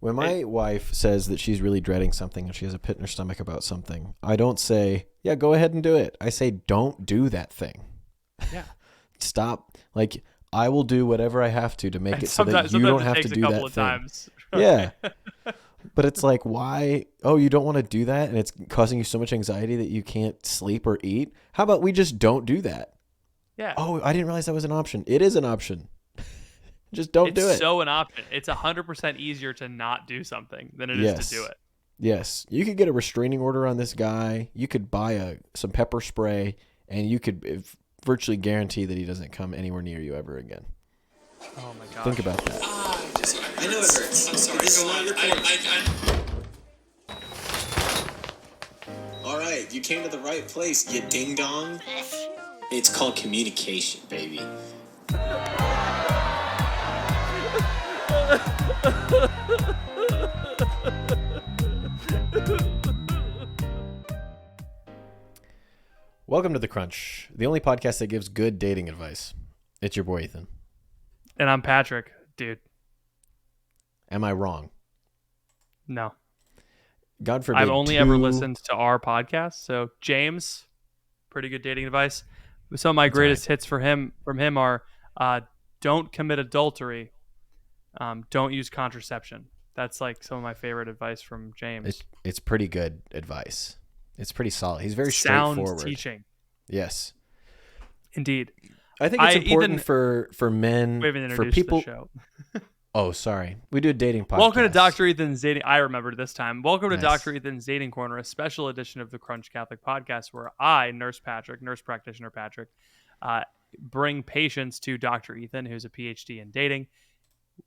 When my wife says that she's really dreading something and she has a pit in her stomach about something, I don't say, yeah, go ahead and do it. I say, don't do that thing. Yeah. Stop. Like, I will do whatever I have to make it so that you don't have to do that thing. Times. Yeah. But it's like, why? Oh, you don't want to do that? And it's causing you so much anxiety that you can't sleep or eat? How about we just don't do that? Yeah. Oh, I didn't realize that was an option. It is an option. Just don't do it. It's so an option. It's 100% easier to not do something than it is to do it. Yes. You could get a restraining order on this guy. You could buy some pepper spray, and you could virtually guarantee that he doesn't come anywhere near you ever again. Oh, my gosh. Think about that. I know it hurts. I'm sorry. All right, you came to the right place, you ding-dong. It's called communication, baby. Welcome to The Crunch, the only podcast that gives good dating advice. It's your boy, Ethan. And I'm Patrick, dude. Am I wrong? No. God forbid. I've only ever listened to our podcast. So, James, pretty good dating advice. Some of my greatest hits from him are don't commit adultery. Don't use contraception. That's like some of my favorite advice from James. It's pretty good advice. It's pretty solid. He's very sound straightforward. Teaching. Yes. Indeed. I think it's important for men, we haven't for introduced people. The show. Oh, sorry. We do a dating podcast. Welcome to Dr. Ethan's Dating. I remember this time. Welcome to Nice. Dr. Ethan's Dating Corner, a special edition of the Crunch Catholic Podcast, where I, nurse practitioner Patrick, bring patients to Dr. Ethan, who's a PhD in dating.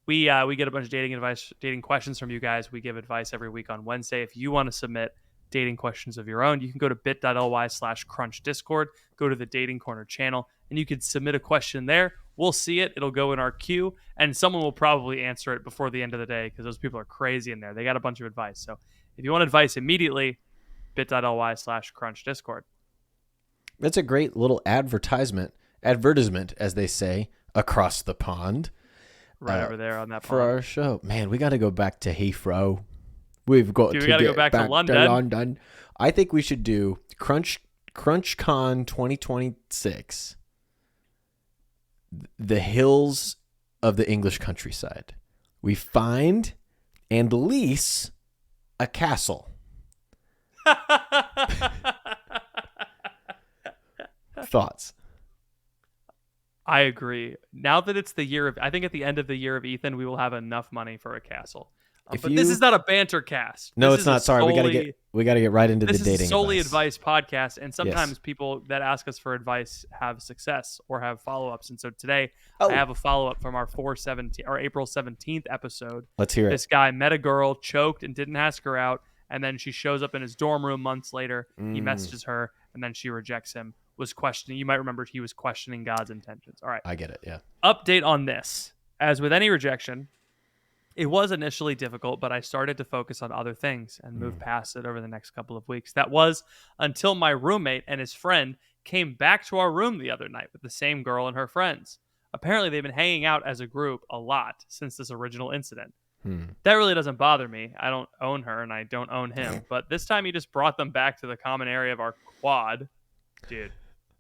We get a bunch of dating advice, dating questions from you guys. We give advice every week on Wednesday. If you want to submit dating questions of your own, you can go to bit.ly/crunch discord, go to the Dating Corner channel, and you can submit a question there. We'll see it. It'll go in our queue, and someone will probably answer it before the end of the day because those people are crazy in there. They got a bunch of advice. So if you want advice immediately, bit.ly/crunch discord. That's a great little advertisement, as they say, across the pond. Right over there on that for pond. our show. Man, we got to go back to Heathrow. We've got we to got to get go back to London. I think we should do CrunchCon 2026. The hills of the English countryside. We find and lease a castle. Thoughts? I agree. Now that it's the year of, I think at the end of the year of Ethan, we will have enough money for a castle. But this is not a banter cast. No, it's not. Sorry, we gotta get right into the dating. This is solely advice podcast, and sometimes people that ask us for advice have success or have follow-ups. And so today, I have a follow-up from our April 17th episode. Let's hear it. This guy met a girl, choked, and didn't ask her out, and then she shows up in his dorm room months later. He messages her, and then she rejects him. Was questioning. You might remember he was questioning God's intentions. All right, I get it. Yeah. Update on this: as with any rejection, it was initially difficult, but I started to focus on other things and move past it over the next couple of weeks. That was until my roommate and his friend came back to our room the other night with the same girl and her friends. Apparently, they've been hanging out as a group a lot since this original incident. That really doesn't bother me. I don't own her and I don't own him. But this time he just brought them back to the common area of our quad. Dude,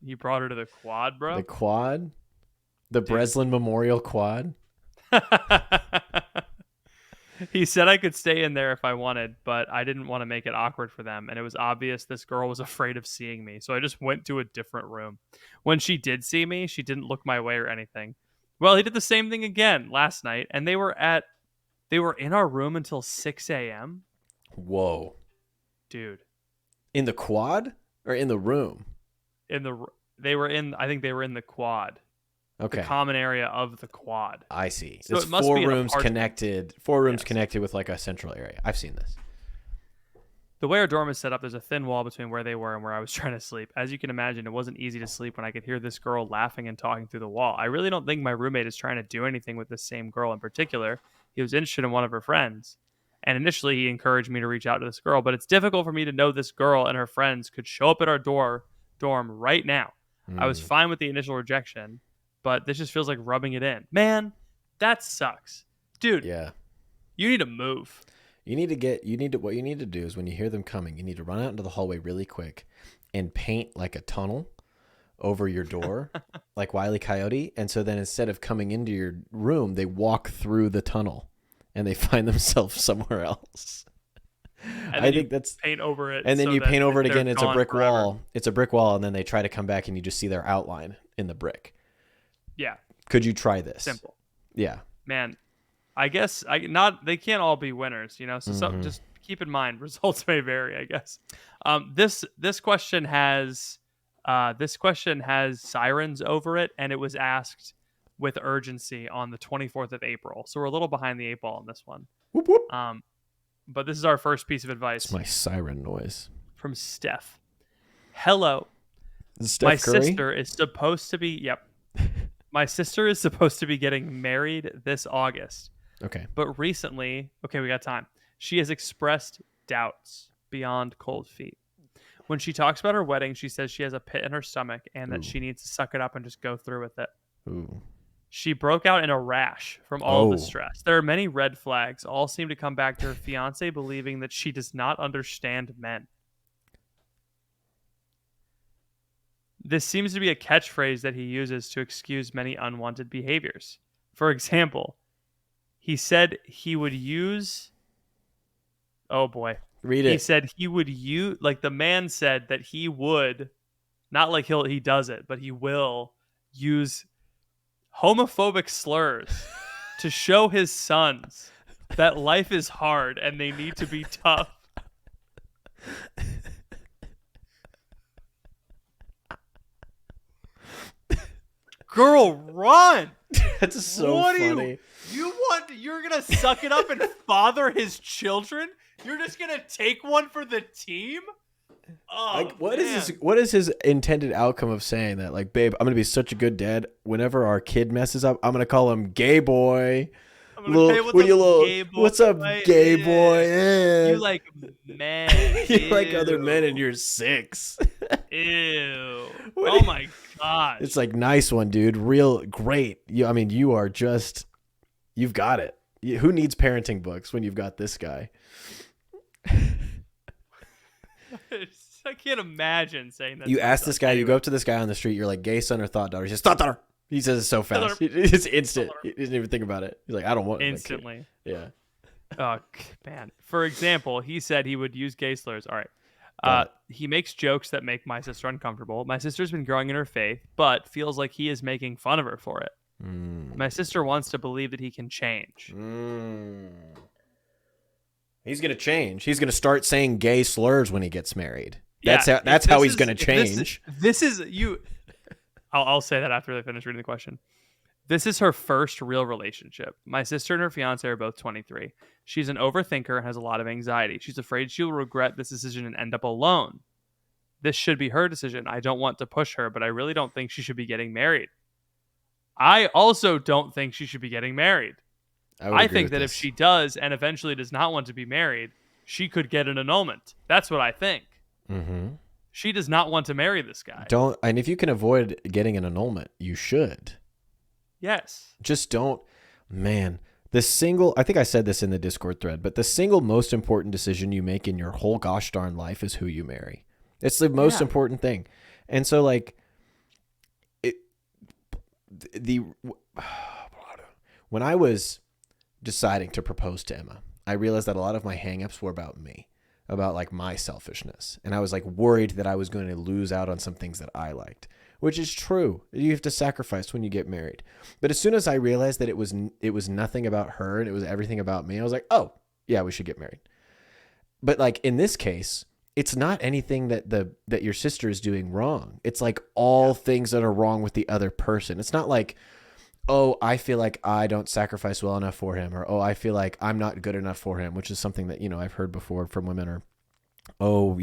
he brought her to the quad, bro? The quad? The Breslin Memorial Quad? He said I could stay in there if I wanted, but I didn't want to make it awkward for them. And it was obvious this girl was afraid of seeing me. So I just went to a different room. When she did see me, she didn't look my way or anything. Well, he did the same thing again last night. And they were in our room until 6 a.m. Whoa. Dude. In the quad or in the room? I think they were in the quad. Okay. The common area of the quad. I see. So it's it must four be rooms connected. Four rooms Yes. connected with like a central area. I've seen this. The way our dorm is set up, there's a thin wall between where they were and where I was trying to sleep. As you can imagine, it wasn't easy to sleep when I could hear this girl laughing and talking through the wall. I really don't think my roommate is trying to do anything with this same girl in particular. He was interested in one of her friends. And initially, he encouraged me to reach out to this girl. But it's difficult for me to know this girl and her friends could show up at our dorm right now. I was fine with the initial rejection, but this just feels like rubbing it in. Man, that sucks. Dude. Yeah. You need to move. What you need to do is when you hear them coming, you need to run out into the hallway really quick and paint like a tunnel over your door, like Wile E. Coyote. And so then instead of coming into your room, they walk through the tunnel and they find themselves somewhere else. And I think that's paint over it. And then you paint over it again. It's a brick forever. wall. It's a brick wall. And then they try to come back and you just see their outline in the brick. Yeah. Could you try this? Simple. Yeah. Man, I guess they can't all be winners, you know. So just keep in mind results may vary, I guess. This question has sirens over it, and it was asked with urgency on the 24th of April. So we're a little behind the 8 ball on this one. Whoop, whoop. But this is our first piece of advice. It's my siren noise. From Steph. Hello. Is Steph Curry? Sister is supposed to be My sister is supposed to be getting married this August. Okay. But recently, we got time. She has expressed doubts beyond cold feet. When she talks about her wedding, she says she has a pit in her stomach and that she needs to suck it up and just go through with it. Ooh. She broke out in a rash from all the stress. There are many red flags. All seem to come back to her fiance believing that she does not understand men. This seems to be a catchphrase that he uses to excuse many unwanted behaviors. For example, he said he would use... Oh boy. Read it. He said he would use... Like the man said that he would... Not like he does it, but he will use homophobic slurs to show his sons that life is hard and they need to be tough. Girl, run! That's so funny. You're gonna suck it up and father his children? You're just gonna take one for the team? Oh, like, what is his intended outcome of saying that? Like, babe, I'm gonna be such a good dad. Whenever our kid messes up, I'm gonna call him gay boy. What's up, gay boy? Eh. You like men. You like other men and you're 6. Ew. Oh my gosh. It's like, nice one, dude. Real great. You are just, you've got it. Who needs parenting books when you've got this guy? I can't imagine saying that. You ask this guy, you go up to this guy on the street, you're like, gay son or thought daughter? He says, thought daughter. He says it so fast. It's instant. He doesn't even think about it. He's like, I don't want it. Instantly. Yeah. Oh, man. For example, he said he would use gay slurs. All right. He makes jokes that make my sister uncomfortable. My sister's been growing in her faith, but feels like he is making fun of her for it. My sister wants to believe that he can change. He's going to change. He's going to start saying gay slurs when he gets married. Yeah, that's how he's going to change. This is you. I'll say that after they finish reading the question. This is her first real relationship. My sister and her fiance are both 23. She's an overthinker and has a lot of anxiety. She's afraid she will regret this decision and end up alone. This should be her decision. I don't want to push her, but I really don't think she should be getting married. I also don't think she should be getting married. I think that if she does and eventually does not want to be married, she could get an annulment. That's what I think. Mm-hmm. She does not want to marry this guy. And if you can avoid getting an annulment, you should. Yes. Just don't, man. I think I said this in the Discord thread, but the single most important decision you make in your whole gosh darn life is who you marry. It's the most important thing. And so when I was deciding to propose to Emma, I realized that a lot of my hangups were about me, about like my selfishness. And I was like worried that I was going to lose out on some things that I liked, which is true. You have to sacrifice when you get married. But as soon as I realized that it was nothing about her and it was everything about me, I was like, oh yeah, we should get married. But like in this case, it's not anything that your sister is doing wrong. It's like all things that are wrong with the other person. It's not like, oh, I feel like I don't sacrifice well enough for him, or, oh, I feel like I'm not good enough for him, which is something that, I've heard before from women, or, oh,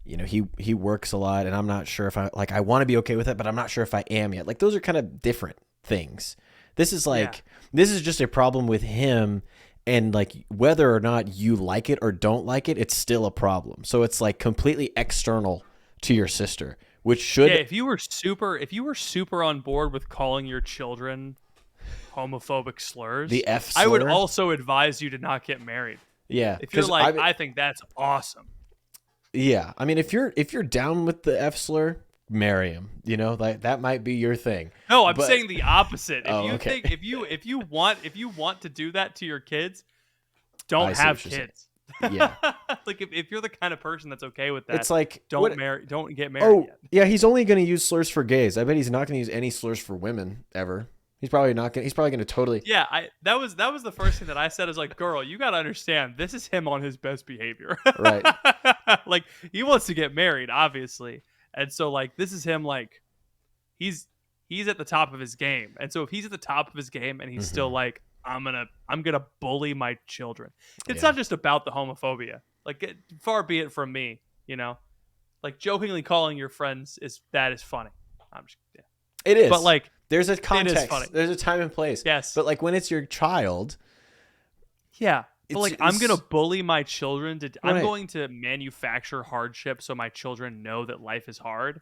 he works a lot and I'm not sure if I want to be okay with it, but I'm not sure if I am yet. Like those are kind of different things. This is this is just a problem with him. And like whether or not you like it or don't like it, it's still a problem. So it's like completely external to your sister. Which should if you were super on board with calling your children homophobic slurs. The F slur. I would also advise you to not get married. Yeah. If you're like, I think that's awesome. Yeah. I mean, if you're down with the F slur, marry him. You know, like that might be your thing. No, I'm saying the opposite. Okay. If you want to do that to your kids, don't have kids. Yeah. Like if you're the kind of person that's okay with that, It's like don't get married yet. Yeah, he's only going to use slurs for gays. I bet he's not going to use any slurs for women ever. He's probably going to totally. Yeah, that was the first thing that I said is like, girl, you got to understand, this is him on his best behavior. Right. Like he wants to get married, obviously. And so like this is him like he's at the top of his game. And so if he's at the top of his game and he's still like, I'm gonna bully my children. It's not just about the homophobia. Like far be it from me, you know. Like jokingly calling your friends is funny. It is. But like there's a context. It is funny. There's a time and place. Yes. But like when it's your child. Yeah. But like I'm gonna bully my children I'm Right. going to manufacture hardship so my children know that life is hard.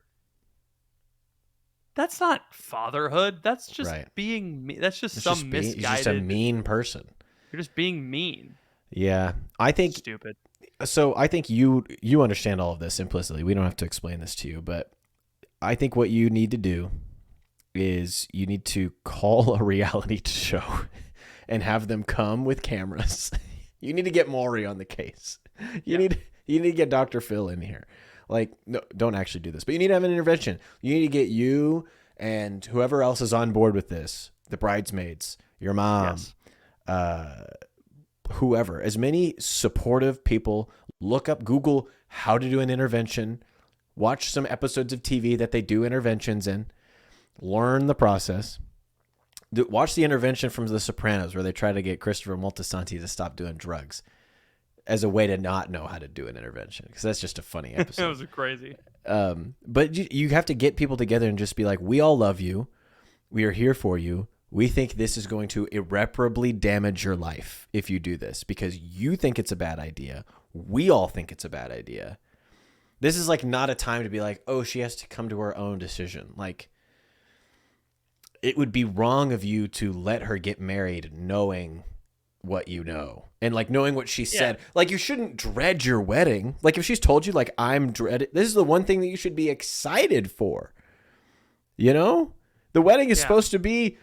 That's not fatherhood. That's just Right. being me. That's just He's misguided. He's just a mean person. You're just being mean. Yeah. I think Stupid. so. I think you understand all of this implicitly. We don't have to explain this to you, but I think what you need to do is you need to call a reality show and have them come with cameras. You need to get Maury on the case. You need to get Dr. Phil in here. Like, no, don't actually do this, but you need to have an intervention. You need to get you and whoever else is on board with this, the bridesmaids, your mom, whoever, as many supportive people. Look up, Google how to do an intervention, watch some episodes of TV that they do interventions in, learn the process. Watch the intervention from The Sopranos where they try to get Christopher Moltisanti to stop doing drugs as a way to not know how to do an intervention, because that's just a funny episode. That was crazy. But you have to get people together and just be like, we all love you. We are here for you. We think this is going to irreparably damage your life if you do this because you think it's a bad idea. We all think it's a bad idea. This is like not a time to be like, oh, she has to come to her own decision. Like, it would be wrong of you to let her get married knowing what you know and like knowing what she said. Like, you shouldn't dread your wedding. Like, if she's told you like, I'm dreaded, this is the one thing that you should be excited for. You know, the wedding is supposed to be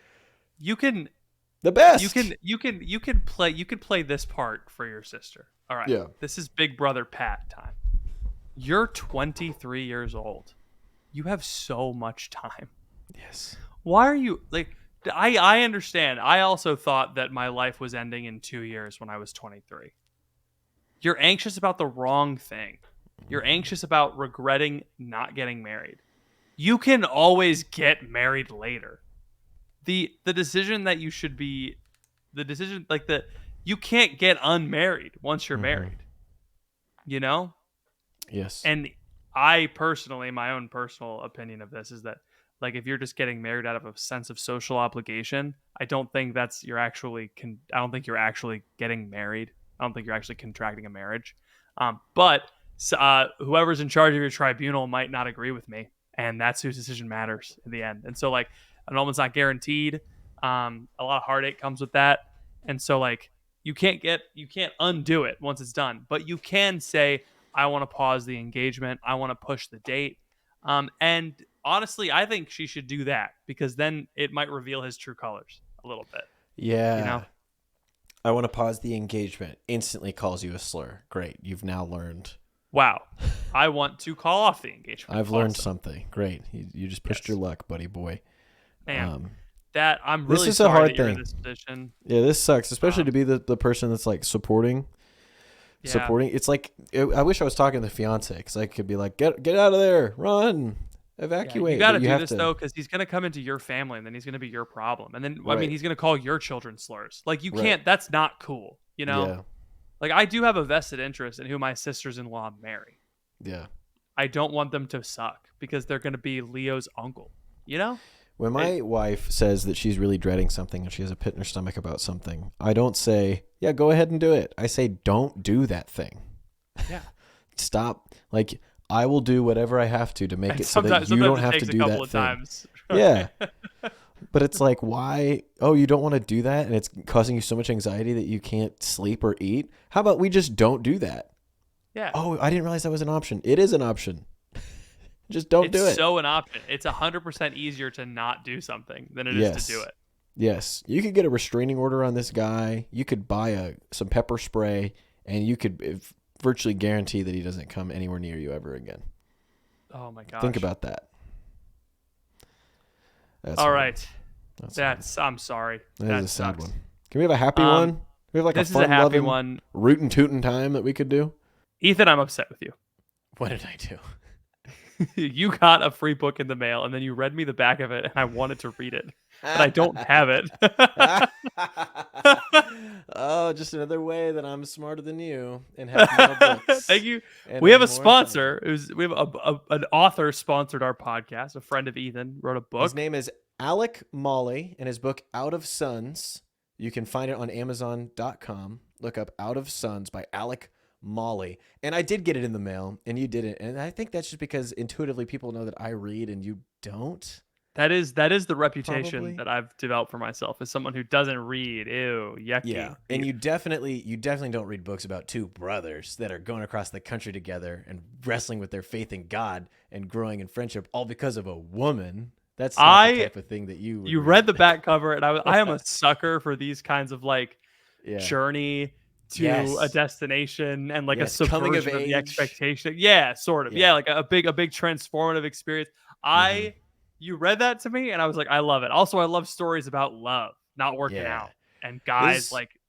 the best. You can play this part for your sister. All right. Yeah. This is Big Brother Pat time. You're 23 years old. You have so much time. Yes. Why are you like? I understand. I also thought that my life was ending in 2 years when I was 23. You're anxious about the wrong thing. You're anxious about regretting not getting married. You can always get married later. The decision that you should be, the decision like you can't get unmarried once you're married. You know? Yes. And I personally, my own personal opinion of this is that, like, if you're just getting married out of a sense of social obligation, I don't think I don't think you're actually getting married. I don't think you're actually contracting a marriage. But whoever's in charge of your tribunal might not agree with me, and that's whose decision matters in the end. And so, like, annulment's not guaranteed. A lot of heartache comes with that, and so like you can't undo it once it's done. But you can say, I want to pause the engagement. I want to push the date. And honestly, I think she should do that because then it might reveal his true colors a little bit. Yeah. You know? I want to pause the engagement. Instantly calls you a slur. Great. You've now learned. Wow. I want to call off the engagement. I've learned something. Great. You just pushed your luck, buddy boy. Man, I'm really this is sorry a hard that you're thing. in this position. Yeah, this sucks, especially to be the person that's like supporting. It's like, I wish I was talking to the fiance because I could be like, get out of there, run, evacuate. You got to do this though, because he's going to come into your family and then he's going to be your problem. And then, I mean, he's going to call your children slurs. Like, you can't, that's not cool. You know, Yeah. Like, I do have a vested interest in who my sisters-in-law marry. Yeah. I don't want them to suck because they're going to be Leo's uncle, you know? When my wife says that she's really dreading something and she has a pit in her stomach about something, I don't say, yeah, go ahead and do it. I say, don't do that thing. Yeah. Stop. Like, I will do whatever I have to make it so that you don't have to do that thing. Times. Yeah. But it's like, why? Oh, you don't want to do that, and it's causing you so much anxiety that you can't sleep or eat. How about we just don't do that? Yeah. Oh, I didn't realize that was an option. It is an option. Just don't do it. It's so an option. It's 100% easier to not do something than it is to do it. Yes. You could get a restraining order on this guy. You could buy some pepper spray, and you could virtually guarantee that he doesn't come anywhere near you ever again. Oh my gosh. Think about that. That's All hard. right. That's I'm sorry. That is a sad sucks. one. Can we have a happy one? Can we have like This a is a happy fun-loving, one. rootin' tootin' time that we could do? Ethan, I'm upset with you. What did I do? You got a free book in the mail, and then you read me the back of it, and I wanted to read it, but I don't have it. Oh, just another way that I'm smarter than you and have more books. Thank you. And We have I'm a more sponsor. We have an author sponsored our podcast. A friend of Ethan wrote a book. His name is Alec Molly, and his book Out of Suns. You can find it on Amazon.com. Look up Out of Suns by Alec Molly. And I did get it in the mail, and you didn't. And I think that's just because intuitively people know that I read and you don't. That is the reputation Probably. that I've developed for myself as someone who doesn't read. Ew, yucky. Yeah, and you definitely don't read books about two brothers that are going across the country together and wrestling with their faith in God and growing in friendship, all because of a woman. That's not the type of thing that you would You read. read the back cover, and I am a sucker for these kinds of like Yeah. journey to Yes. a destination and like a Yes, coming of subversion of the age. expectation. Yeah, sort of. Yeah. Yeah, like a big transformative experience. You read that to me, and I was like, I love it. Also, I love stories about love, not working Yeah. out, and guys This- like,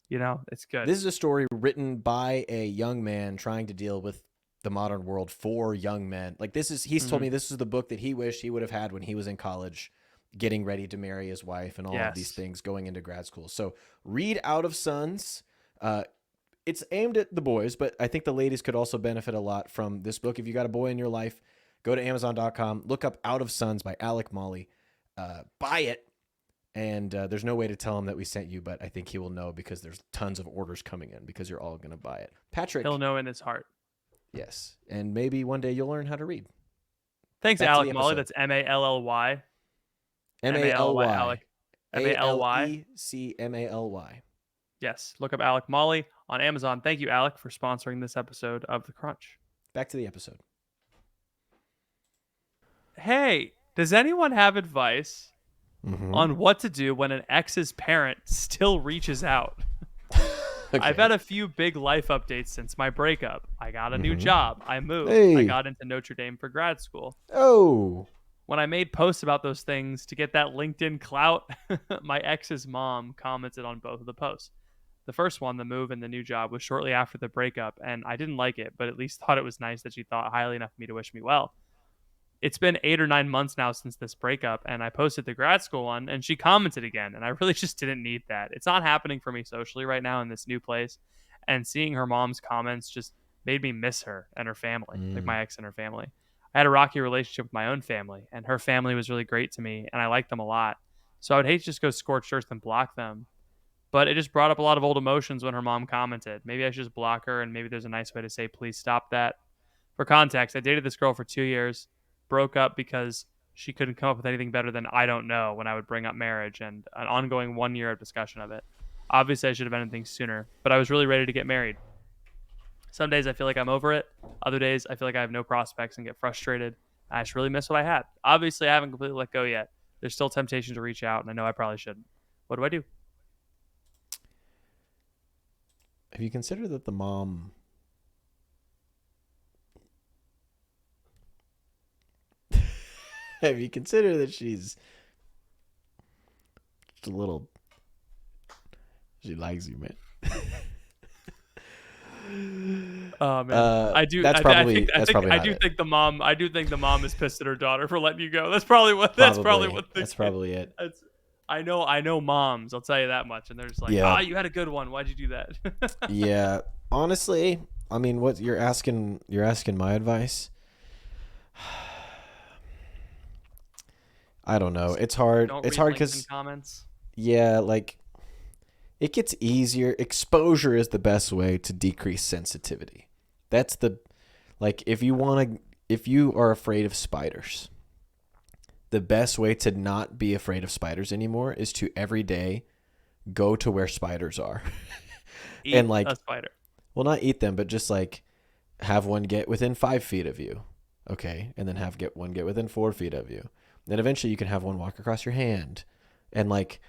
it's good. This is a story written by a young man trying to deal with the modern world for young men. Like he's told me this is the book that he wished he would have had when he was in college, getting ready to marry his wife and all of these things going into grad school. So read Out of Suns. It's aimed at the boys, but I think the ladies could also benefit a lot from this book. If you got a boy in your life, go to Amazon.com, look up Out of Suns by Alec Molly, buy it. And there's no way to tell him that we sent you, but I think he will know because there's tons of orders coming in because you're all going to buy it. Patrick. He'll know in his heart. Yes. And maybe one day you'll learn how to read. Thanks, Back to Alec the Molly. episode. That's Mally. M-A-L-Y. Alec. Mally. A-L-E-C-M-A-L-Y. Yes, look up Alec Molly on Amazon. Thank you, Alec, for sponsoring this episode of The Crunch. Back to the episode. Hey, does anyone have advice Mm-hmm. on what to do when an ex's parent still reaches out? Okay. I've had a few big life updates since my breakup. I got a new job. I moved. Hey. I got into Notre Dame for grad school. Oh. When I made posts about those things to get that LinkedIn clout, my ex's mom commented on both of the posts. The first one, the move and the new job, was shortly after the breakup, and I didn't like it, but at least thought it was nice that she thought highly enough of me to wish me well. It's been 8 or 9 months now since this breakup, and I posted the grad school one, and she commented again, and I really just didn't need that. It's not happening for me socially right now in this new place, and seeing her mom's comments just made me miss her and her family, like my ex and her family. I had a rocky relationship with my own family, and her family was really great to me, and I liked them a lot. So I would hate to just go scorched earth and block them. But it just brought up a lot of old emotions when her mom commented. Maybe I should just block her, and maybe there's a nice way to say, please stop that. For context, I dated this girl for 2 years, broke up because she couldn't come up with anything better than I don't know when I would bring up marriage, and an ongoing 1 year of discussion of it. Obviously, I should have ended things sooner, but I was really ready to get married. Some days I feel like I'm over it. Other days I feel like I have no prospects and get frustrated. I just really miss what I had. Obviously, I haven't completely let go yet. There's still temptation to reach out, and I know I probably shouldn't. What do I do? Have you considered that the mom... Have you considered that she's just a little... She likes you, man. Oh man, I do. That's I probably think not I do it. think the mom. I do think the mom is pissed at her daughter for letting you go. That's probably what. That's probably what. That's probably it. I know moms. I'll tell you that much. And they're just like, Yeah. you had a good one. Why'd you do that? Yeah, honestly, I mean, what you're asking my advice. I don't know. It's hard. Don't It's read hard LinkedIn because comments. yeah, like it gets easier. Exposure is the best way to decrease sensitivity. That's if you are afraid of spiders, the best way to not be afraid of spiders anymore is to every day go to where spiders are. Eat And like, a spider. well, not eat them, but just like have one get within 5 feet of you. Okay. And then get one get within 4 feet of you. Then eventually you can have one walk across your hand. And like,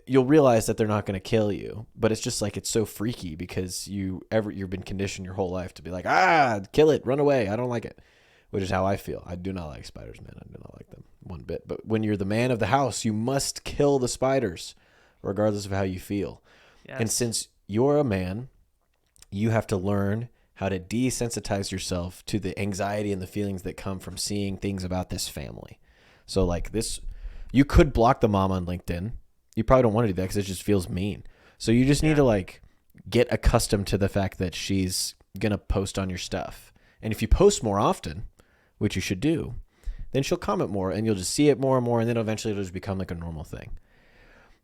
you'll realize that they're not going to kill you, but it's just like, it's so freaky because you've been conditioned your whole life to be like, kill it, run away. I don't like it, which is how I feel. I do not like spiders, man. I do not like them one bit. But when you're the man of the house, you must kill the spiders regardless of how you feel. Yes. And since you're a man, you have to learn how to desensitize yourself to the anxiety and the feelings that come from seeing things about this family. So like this, you could block the mom on LinkedIn. You probably don't want to do that because it just feels mean. So you just need to like get accustomed to the fact that she's going to post on your stuff. And if you post more often, which you should do, then she'll comment more and you'll just see it more and more. And then eventually it'll just become like a normal thing.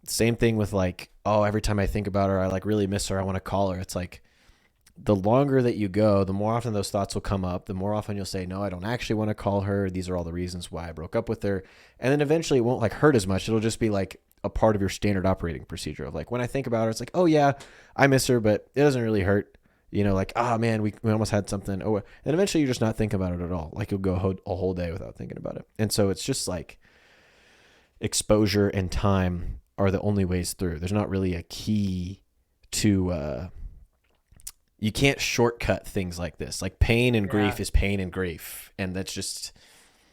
Same thing with like, every time I think about her, I like really miss her. I want to call her. It's like the longer that you go, the more often those thoughts will come up. The more often you'll say, no, I don't actually want to call her. These are all the reasons why I broke up with her. And then eventually it won't like hurt as much. It'll just be like a part of your standard operating procedure of like, when I think about her, it's like, oh yeah, I miss her, but it doesn't really hurt. You know, like, man, we almost had something. Oh, and eventually you're just not thinking about it at all. Like you'll go a whole day without thinking about it. And so it's just like exposure and time are the only ways through. There's not really a key to, you can't shortcut things like this. Like pain and grief is pain and grief. And that's just,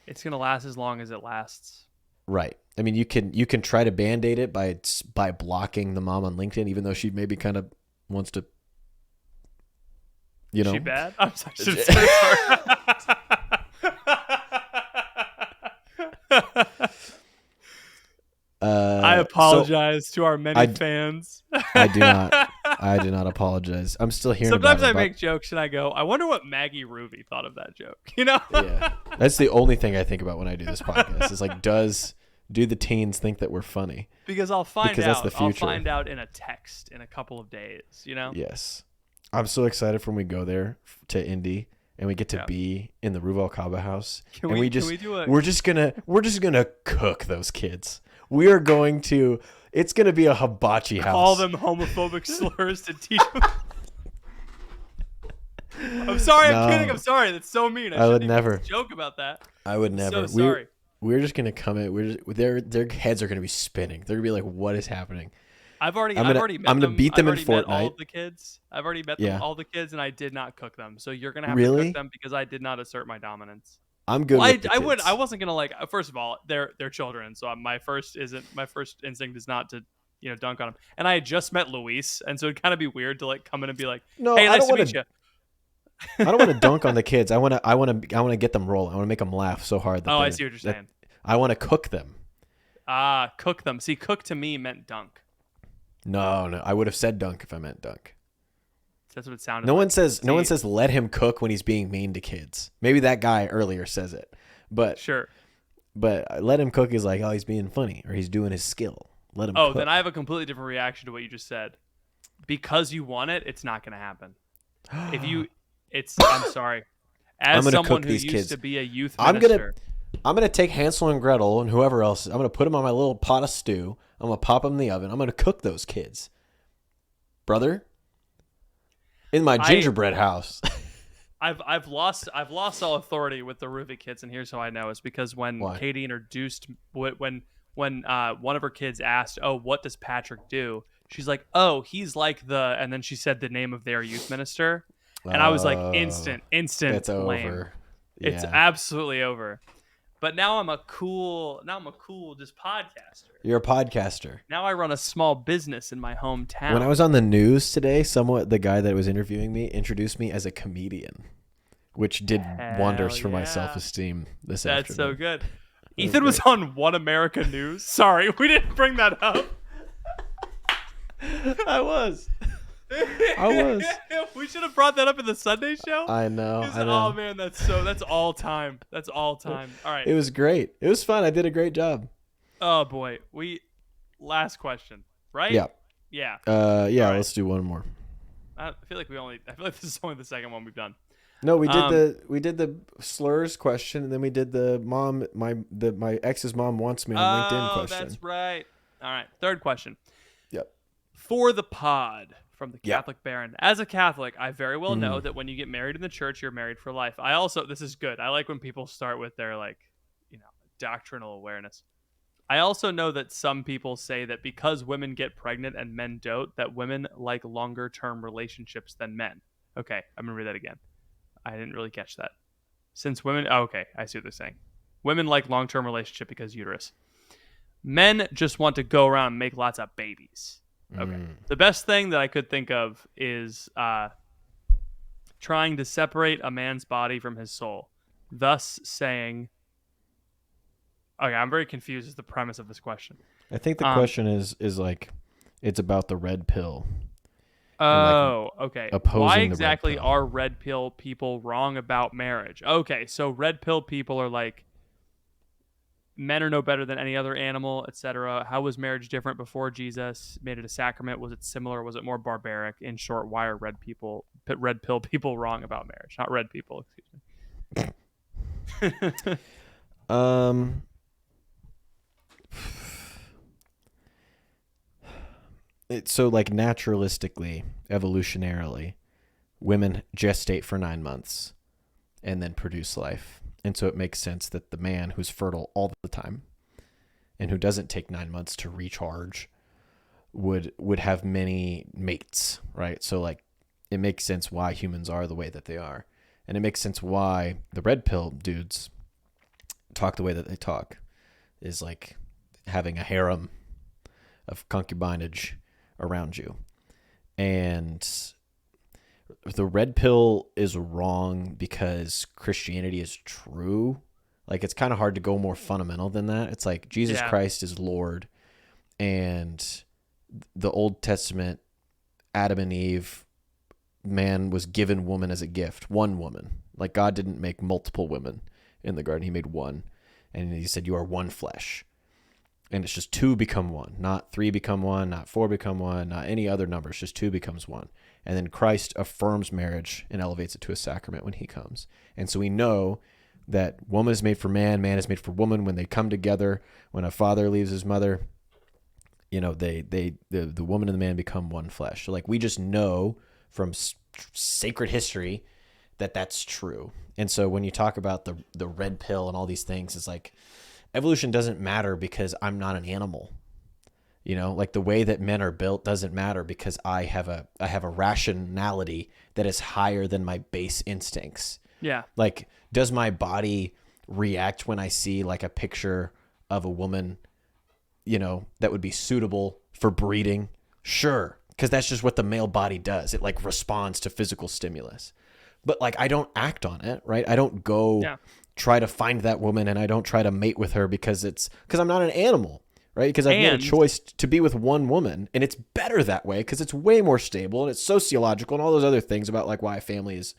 it's going to last as long as it lasts. Right. I mean, you can try to Band-Aid it by blocking the mom on LinkedIn, even though she maybe kind of wants to, you know. Is she bad? I'm sorry. So I apologize to our many fans. I do not apologize. I'm still hearing Sometimes about it. I make jokes and I go, I wonder what Maggie Ruby thought of that joke. You know? Yeah. That's the only thing I think about when I do this podcast. Is like, do the teens think that we're funny? Because I'll find out. That's the future. I'll find out in a text in a couple of days, you know? Yes. I'm so excited for when we go there to Indy and we get to be in the Ruvalcaba house. We're just gonna cook those kids. We are going to. It's gonna be a hibachi house. Call them homophobic slurs to teach them. I'm sorry. I'm kidding. I'm sorry. That's so mean. I would never joke about that. I would never. So sorry. We're just gonna come in. Their heads are gonna be spinning. They're gonna be like, "What is happening?" I'm gonna beat them in Fortnite. All of the kids. I've already met them, all the kids, and I did not cook them. So you're gonna have to cook them because I did not assert my dominance. I'm good. With the kids. I wasn't gonna like. First of all, they're children, so my first instinct is not to dunk on them. And I had just met Luis, and so it'd kind of be weird to like come in and be like, "No, hey, nice to meet you." I don't want to dunk on the kids. I want to get them rolling. I want to make them laugh so hard. I see what you're saying. I want to cook them. Cook them. See, cook to me meant dunk. No. I would have said dunk if I meant dunk. That's what it sounded. No one says let him cook when he's being mean to kids. Maybe that guy earlier says it, but sure. But let him cook is like, he's being funny or he's doing his skill. Let him. Oh, then I have a completely different reaction to what you just said. Because you want it, it's not going to happen. I'm sorry. As someone who used to be a youth minister, I'm gonna take Hansel and Gretel and whoever else. I'm gonna put them on my little pot of stew. I'm gonna pop them in the oven. I'm gonna cook those kids, brother. In my gingerbread house. I've lost all authority with the Ruvik kids, and here's how I know. It's because when Katie introduced when one of her kids asked, "Oh, what does Patrick do?" She's like, "Oh, he's like the," and then she said the name of their youth minister, and I was like, instant. It's lame. Over. Yeah. It's absolutely over. But now I'm a cool just podcaster. You're a podcaster. Now I run a small business in my hometown. When I was on the news today, the guy that was interviewing me introduced me as a comedian, which did wonders for my self-esteem this afternoon. That's so good. Ethan was on One America News. Sorry, we didn't bring that up. I was. We should have brought that up in the Sunday show. I know. Oh man, that's all time. That's all time. All right. It was great. It was fun. I did a great job. Oh boy. Last question, right? Yeah. Yeah. Yeah. Right. Let's do one more. I feel like this is only the second one we've done. No, we did the slurs question, and then we did the my ex's mom wants me on LinkedIn Oh, question. that's right. All right. Third question. Yep. For the pod from the Yep. Catholic Baron. As a Catholic, I very well know that when you get married in the church, you're married for life. I also, this is good. I like when people start with their doctrinal awareness. I also know that some people say that because women get pregnant and men don't, that women like longer term relationships than men. Okay, I'm going to read that again. I didn't really catch that. Since women, okay, I see what they're saying. Women like long term relationship because uterus. Men just want to go around and make lots of babies. Okay. The best thing that I could think of is trying to separate a man's body from his soul, thus saying, okay, I'm very confused as the premise of this question. I think the question is like, it's about the red pill. Oh, okay. opposing Why the red exactly pill. are red pill people wrong about marriage? Okay, so red pill people are like, men are no better than any other animal, etc. How was marriage different before Jesus made it a sacrament? Was it similar? Was it more barbaric? In short, why are red pill people wrong about marriage? Not red people, excuse me. So like naturalistically, evolutionarily, women gestate for 9 months and then produce life. And so it makes sense that the man who's fertile all the time and who doesn't take 9 months to recharge would have many mates, right? So like it makes sense why humans are the way that they are. And it makes sense why the red pill dudes talk the way that they talk, is like having a harem of concubinage around you. And the red pill is wrong because Christianity is true. Like it's kind of hard to go more fundamental than that. It's like Jesus Christ is Lord, and the Old Testament, Adam and Eve, man was given woman as a gift, one woman. Like God didn't make multiple women in the garden. He made one. And he said, you are one flesh. And it's just two become one, not three become one, not four become one, not any other number. It's just two becomes one. And then Christ affirms marriage and elevates it to a sacrament when he comes. And so we know that woman is made for man, man is made for woman. When they come together, when a father leaves his mother, you know, the woman and the man become one flesh. So like we just know from sacred history that that's true. And so when you talk about the red pill and all these things, it's like evolution doesn't matter because I'm not an animal. You know, like the way that men are built doesn't matter because I have a rationality that is higher than my base instincts. Yeah. Like, does my body react when I see like a picture of a woman, you know, that would be suitable for breeding? Sure. Because that's just what the male body does. It like responds to physical stimulus. But like, I don't act on it, right? I don't go try to find that woman and I don't try to mate with her because I'm not an animal. Right? Because I've made a choice to be with one woman, and it's better that way because it's way more stable and it's sociological and all those other things about like why family is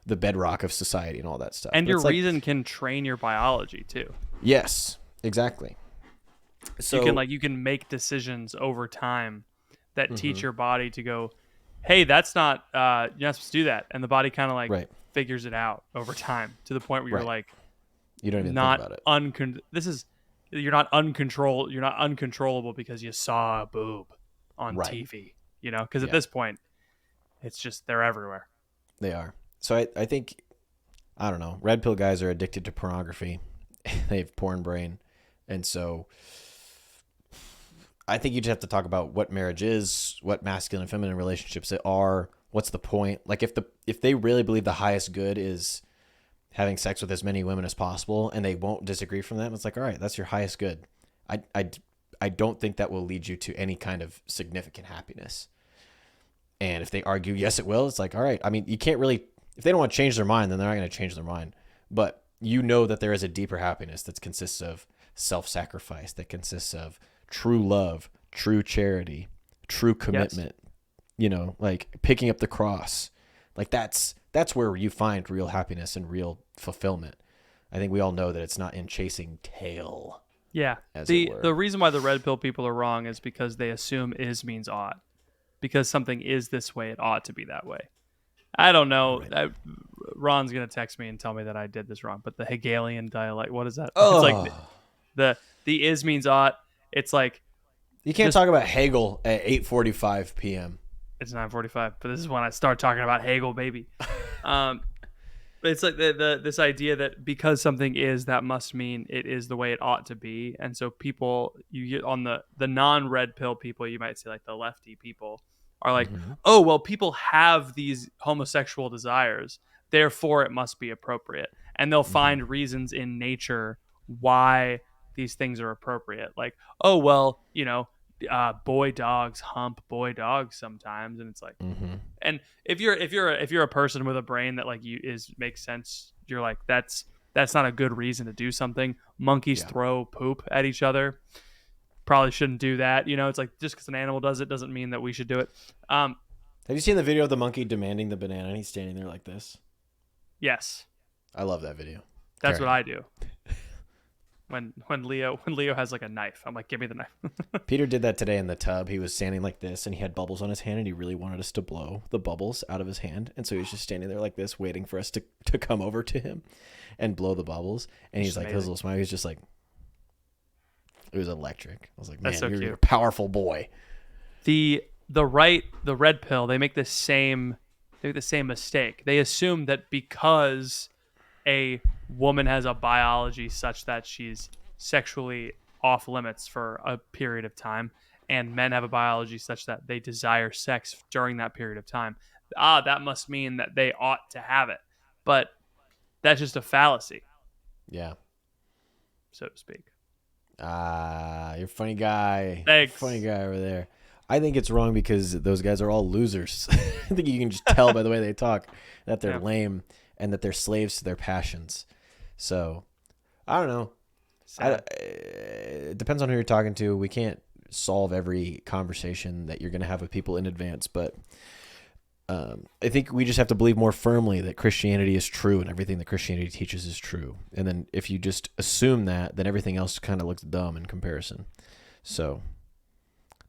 the bedrock of society and all that stuff. And but your reason can train your biology too. Yes, exactly. So you can make decisions over time that teach your body to go, hey, that's not you're not supposed to do that, and the body kind of like figures it out over time to the point where you're like, you don't even think about it. You're not uncontrollable because you saw a boob on TV, you know, because at this point it's just, they're everywhere. They are. So I think, I don't know, red pill guys are addicted to pornography. They have porn brain. And so I think you just have to talk about what marriage is, what masculine and feminine relationships are, what's the point. Like if they really believe the highest good is having sex with as many women as possible, and they won't disagree from that, it's like, all right, that's your highest good. I don't think that will lead you to any kind of significant happiness. And if they argue, yes, it will, it's like, all right, I mean, you can't really, if they don't want to change their mind, then they're not going to change their mind. But you know that there is a deeper happiness that consists of self-sacrifice, that consists of true love, true charity, true commitment, you know, like picking up the cross. Like that's where you find real happiness and real fulfillment. I think we all know that it's not in chasing tail. Yeah. The reason why the red pill people are wrong is because they assume is means ought. Because something is this way, it ought to be that way. I don't know. Right. Ron's gonna text me and tell me that I did this wrong. But the Hegelian dialect, what is that? Oh, It's like the is means ought. It's like you can't talk about Hegel at 8:45 p.m. It's 9:45, but this is when I start talking about Hegel, baby. But it's like this idea that because something is, that must mean it is the way it ought to be. And so people, you get on the non-red pill people, you might say like the lefty people are like, oh, well, people have these homosexual desires, therefore it must be appropriate. And they'll find reasons in nature why these things are appropriate. Like, oh, well, boy dogs hump boy dogs sometimes, and it's like, and if you're a person with a brain that like makes sense, you're like, that's not a good reason to do something. Monkeys throw poop at each other. Probably shouldn't do that. It's like, just because an animal does it doesn't mean that we should do it. Have you seen the video of the monkey demanding the banana and he's standing there like this? Yes, I love that video. That's what I do. When Leo has like a knife, I'm like, give me the knife. Peter did that today in the tub. He was standing like this, and he had bubbles on his hand, and he really wanted us to blow the bubbles out of his hand. And so he was just standing there like this, waiting for us to come over to him and blow the bubbles. And he's like, his little smile. He's just like, it was electric. I was like, man, you're a powerful boy. The red pill, they make the same mistake. They assume that because a woman has a biology such that she's sexually off limits for a period of time, and men have a biology such that they desire sex during that period of time, that must mean that they ought to have it. But that's just a fallacy. Yeah. So to speak. You're a funny guy. Thanks. Funny guy over there. I think it's wrong because those guys are all losers. I think you can just tell by the way they talk that they're lame and that they're slaves to their passions. So, I don't know. It depends on who you're talking to. We can't solve every conversation that you're going to have with people in advance, but I think we just have to believe more firmly that Christianity is true and everything that Christianity teaches is true. And then if you just assume that, then everything else kind of looks dumb in comparison. So,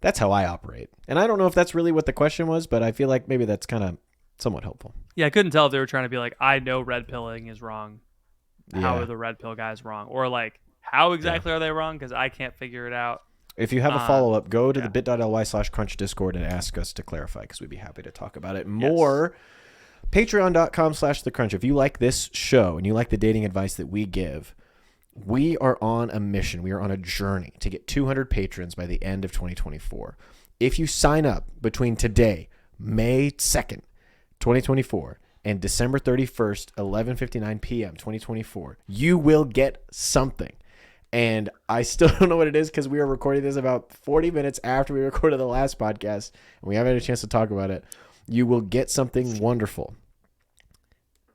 that's how I operate. And I don't know if that's really what the question was, but I feel like maybe that's kind of somewhat helpful. Yeah, I couldn't tell if they were trying to be like, I know red pilling is wrong. How are the red pill guys wrong? Or like, how exactly are they wrong? Because I can't figure it out. If you have a follow-up, go to the bit.ly/crunch Discord and ask us to clarify, because we'd be happy to talk about it more. Patreon.com/thecrunch. If you like this show and you like the dating advice that we give, we are on a mission. We are on a journey to get 200 patrons by the end of 2024. If you sign up between today, May 2nd, 2024, and December 31st, 11:59 p.m., 2024, you will get something. And I still don't know what it is because we are recording this about 40 minutes after we recorded the last podcast, and we haven't had a chance to talk about it. You will get something wonderful.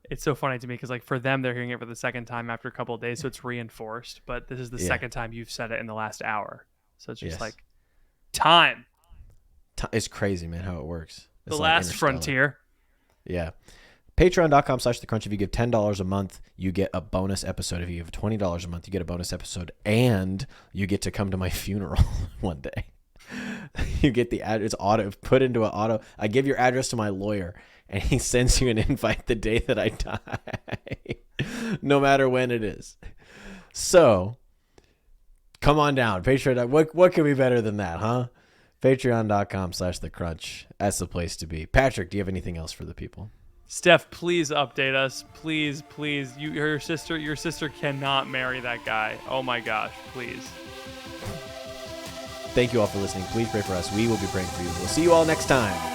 It's so funny to me because like for them, they're hearing it for the second time after a couple of days, so it's reinforced. But this is the second time you've said it in the last hour. So it's just like time. It's crazy, man, how it works. It's the last frontier. Yeah. Patreon.com/thecrunch. If you give $10 a month, you get a bonus episode. If you give $20 a month, you get a bonus episode, and you get to come to my funeral one day. You get the address put into an auto. I give your address to my lawyer, and he sends you an invite the day that I die, no matter when it is. So, come on down. Patreon. What could be better than that, huh? Patreon.com/thecrunch. That's the place to be. Patrick, do you have anything else for the people? Steph, please update us. Please. Your sister cannot marry that guy. Oh my gosh, please. Thank you all for listening. Please pray for us. We will be praying for you. We'll see you all next time.